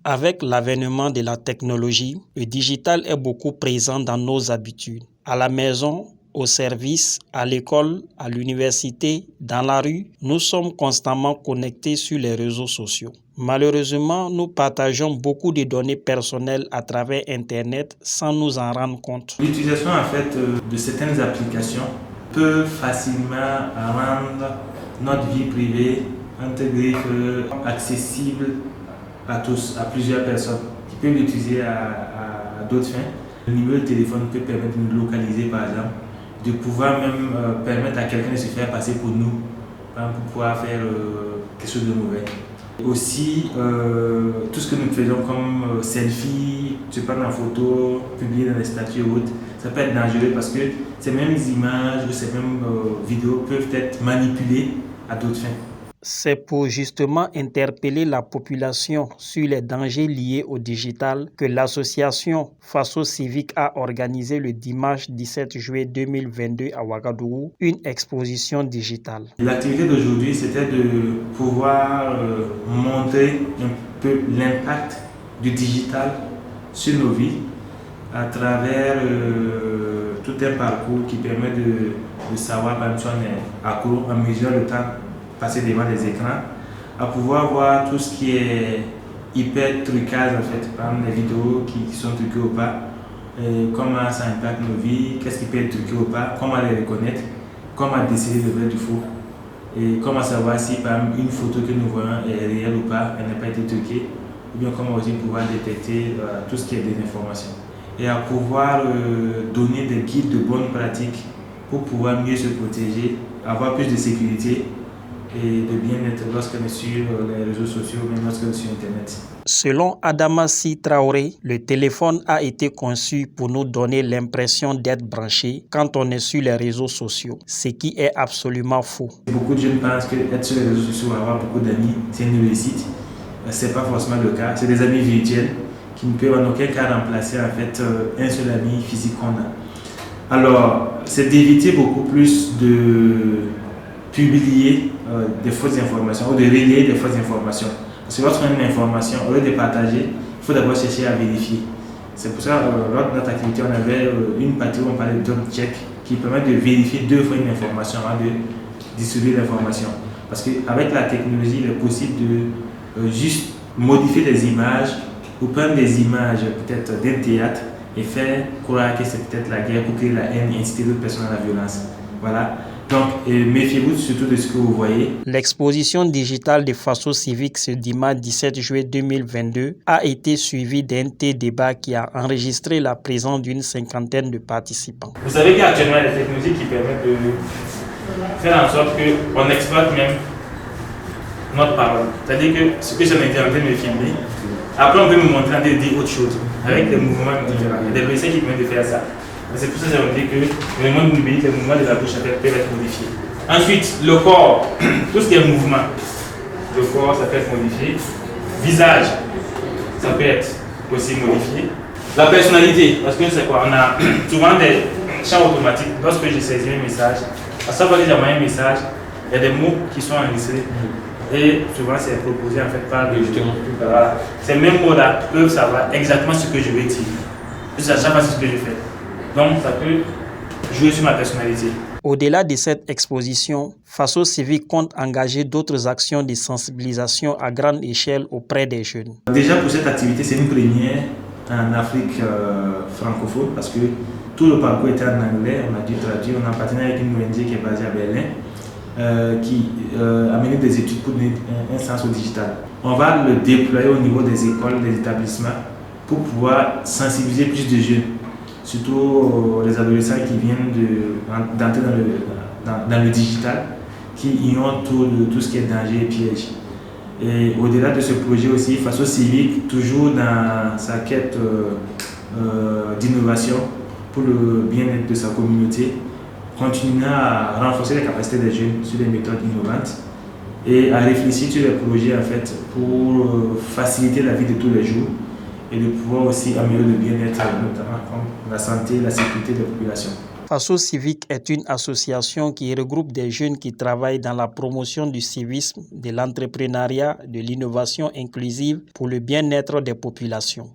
Avec l'avènement de la technologie, le digital est beaucoup présent dans nos habitudes. À la maison, au service, à l'école, à l'université, dans la rue, nous sommes constamment connectés sur les réseaux sociaux. Malheureusement, nous partageons beaucoup de données personnelles à travers Internet sans nous en rendre compte. L'utilisation de certaines applications peut facilement rendre notre vie privée accessible à tous, à plusieurs personnes qui peuvent l'utiliser à d'autres fins. Le numéro de téléphone peut permettre de nous localiser par exemple, de pouvoir même permettre à quelqu'un de se faire passer pour nous, pour pouvoir faire quelque chose de mauvais. Aussi, tout ce que nous faisons comme selfie, se prendre en photo, publier dans les statuts et autres, ça peut être dangereux parce que ces mêmes images ou ces mêmes vidéos peuvent être manipulées à d'autres fins. C'est pour justement interpeller la population sur les dangers liés au digital que l'association Faso Civique a organisé le dimanche 17 juillet 2022 à Ouagadougou une exposition digitale. L'activité d'aujourd'hui, c'était de pouvoir montrer un peu l'impact du digital sur nos vies à travers tout un parcours qui permet de savoir même si on est accro en mesure de temps passer devant les écrans, à pouvoir voir tout ce qui est hyper trucage en fait, par exemple les vidéos qui sont truquées ou pas, comment ça impacte nos vies, qu'est-ce qui peut être truqué ou pas, comment les reconnaître, comment décider le vrai du faux, et comment savoir si par exemple une photo que nous voyons est réelle ou pas, elle n'a pas été truquée, ou bien comment aussi pouvoir détecter tout ce qui est des informations. Et à pouvoir donner des guides de bonnes pratiques pour pouvoir mieux se protéger, avoir plus de sécurité et de bien-être lorsqu'on est sur les réseaux sociaux, même lorsqu'on est sur Internet. Selon Adamassi Traoré, le téléphone a été conçu pour nous donner l'impression d'être branché quand on est sur les réseaux sociaux, ce qui est absolument faux. Beaucoup de jeunes pensent qu'être sur les réseaux sociaux, avoir beaucoup d'amis, c'est une réussite. Ce n'est pas forcément le cas. C'est des amis virtuels qui ne peuvent en aucun cas remplacer en fait, un seul ami physique qu'on a. Alors, c'est d'éviter beaucoup plus de publier des fausses informations ou de relayer des fausses informations. Parce que lorsqu'on a une information, au lieu de partager, il faut d'abord chercher à vérifier. C'est pour ça lors de notre activité, on avait une partie où on parlait de double check qui permet de vérifier 2 fois une information avant de distribuer l'information. Parce qu'avec la technologie, il est possible de juste modifier des images ou prendre des images peut-être d'un théâtre et faire croire que c'est peut-être la guerre pour créer la haine et inciter d'autres personnes à la violence. Voilà. Donc, méfiez-vous surtout de ce que vous voyez. L'exposition digitale de Faso Civique ce dimanche 17 juillet 2022 a été suivie d'un débat qui a enregistré la présence d'une 50aine de participants. Vous savez qu'il y a actuellement des technologies qui permettent de faire en sorte qu'on exploite même notre parole. C'est-à-dire que ce que j'en ai été en train de me filmer, après on peut me montrer en train de dire autre chose, avec des mouvements différents. Il y a des personnes qui permettent de faire ça. C'est pour ça que j'ai dit que le mouvement numérique, les mouvements de la bouche peuvent être modifiés. Ensuite, le corps, tout ce qui est mouvement, le corps, ça peut être modifié. Visage, ça peut être aussi modifié. La personnalité, parce que c'est quoi? On a souvent des champs automatiques. Lorsque je saisis un message, à chaque fois que j'ai envoyé un message, il y a des mots qui sont enregistrés. Et souvent, c'est proposé en fait par le voilà. Ces mêmes mots-là peuvent savoir exactement ce que je vais dire. Juste à chaque fois, c'est ce que je fais. Donc, ça peut jouer sur ma personnalité. Au-delà de cette exposition, Faso Civique compte engager d'autres actions de sensibilisation à grande échelle auprès des jeunes. Déjà, pour cette activité, c'est une première en Afrique francophone parce que tout le parcours était en anglais. On a dû traduire. On a partenariat avec une ONG qui est basée à Berlin qui a mené des études pour donner un sens au digital. On va le déployer au niveau des écoles, des établissements pour pouvoir sensibiliser plus de jeunes. Surtout les adolescents qui viennent d'entrer dans le digital, qui ignorent tout ce qui est danger et piège. Et au-delà de ce projet aussi, Faso Civique, toujours dans sa quête d'innovation pour le bien-être de sa communauté, continuera à renforcer les capacités des jeunes sur des méthodes innovantes et à réfléchir sur les projets en fait, pour faciliter la vie de tous les jours et de pouvoir aussi améliorer le bien-être, notamment comme la santé et la sécurité des populations. Faso Civique est une association qui regroupe des jeunes qui travaillent dans la promotion du civisme, de l'entrepreneuriat, de l'innovation inclusive pour le bien-être des populations.